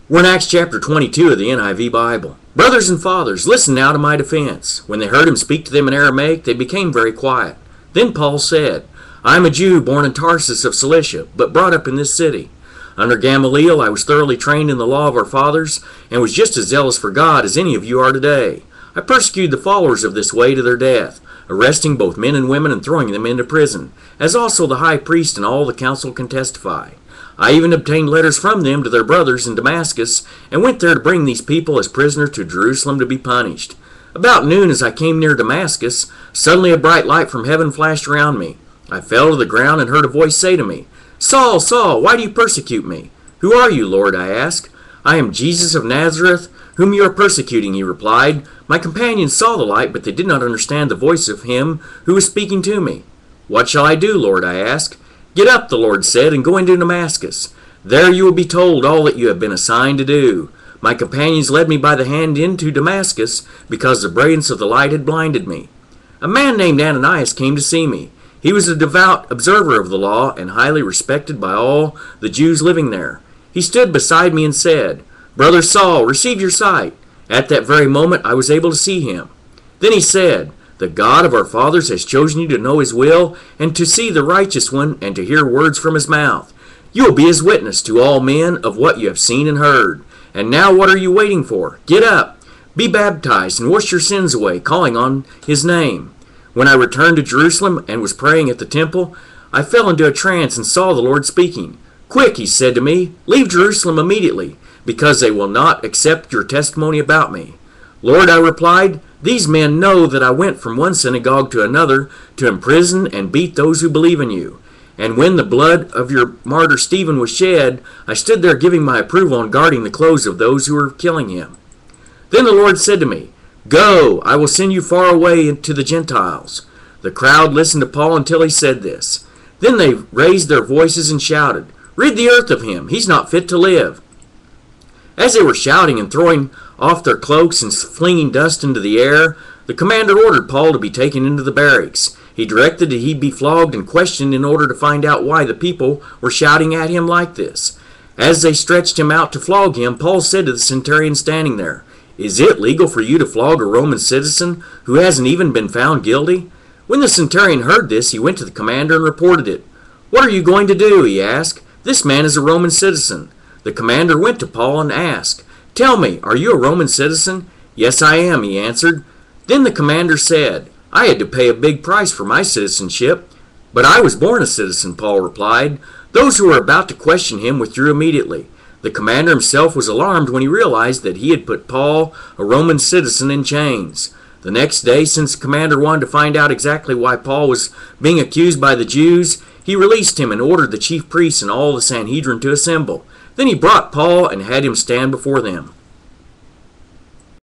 We're in Acts chapter 22 of the NIV Bible. Brothers and fathers, listen now to my defense. When they heard him speak to them in Aramaic, they became very quiet. Then Paul said, I am a Jew born in Tarsus of Cilicia, but brought up in this city. Under Gamaliel I was thoroughly trained in the law of our fathers, and was just as zealous for God as any of you are today. I persecuted the followers of this way to their death, arresting both men and women and throwing them into prison, as also the high priest and all the council can testify. I even obtained letters from them to their brothers in Damascus, and went there to bring these people as prisoners to Jerusalem to be punished. About noon, as I came near Damascus, suddenly a bright light from heaven flashed around me. I fell to the ground and heard a voice say to me, Saul, Saul, why do you persecute me? Who are you, Lord? I asked. I am Jesus of Nazareth, whom you are persecuting, he replied. My companions saw the light, but they did not understand the voice of him who was speaking to me. What shall I do, Lord? I asked. Get up, the Lord said, and go into Damascus. There you will be told all that you have been assigned to do. My companions led me by the hand into Damascus, because the brilliance of the light had blinded me. A man named Ananias came to see me. He was a devout observer of the law and highly respected by all the Jews living there. He stood beside me and said, Brother Saul, receive your sight. At that very moment I was able to see him. Then he said, The God of our fathers has chosen you to know his will, and to see the righteous one, and to hear words from his mouth. You will be his witness to all men of what you have seen and heard. And now what are you waiting for? Get up, be baptized, and wash your sins away, calling on his name. When I returned to Jerusalem and was praying at the temple, I fell into a trance and saw the Lord speaking. Quick, he said to me, leave Jerusalem immediately, because they will not accept your testimony about me. Lord, I replied, these men know that I went from one synagogue to another to imprison and beat those who believe in you. And when the blood of your martyr Stephen was shed, I stood there giving my approval and guarding the clothes of those who were killing him. Then the Lord said to me, Go, I will send you far away to the Gentiles. The crowd listened to Paul until he said this. Then they raised their voices and shouted, Rid the earth of him, he's not fit to live. As they were shouting and throwing off their cloaks and flinging dust into the air, the commander ordered Paul to be taken into the barracks. He directed that he be flogged and questioned in order to find out why the people were shouting at him like this. As they stretched him out to flog him, Paul said to the centurion standing there, Is it legal for you to flog a Roman citizen who hasn't even been found guilty? When the centurion heard this, he went to the commander and reported it. What are you going to do? He asked. This man is a Roman citizen. The commander went to Paul and asked, Tell me, are you a Roman citizen? Yes, I am, he answered. Then the commander said, I had to pay a big price for my citizenship. But I was born a citizen, Paul replied. Those who were about to question him withdrew immediately. The commander himself was alarmed when he realized that he had put Paul, a Roman citizen, in chains. The next day, since the commander wanted to find out exactly why Paul was being accused by the Jews, he released him and ordered the chief priests and all the Sanhedrin to assemble. Then he brought Paul and had him stand before them.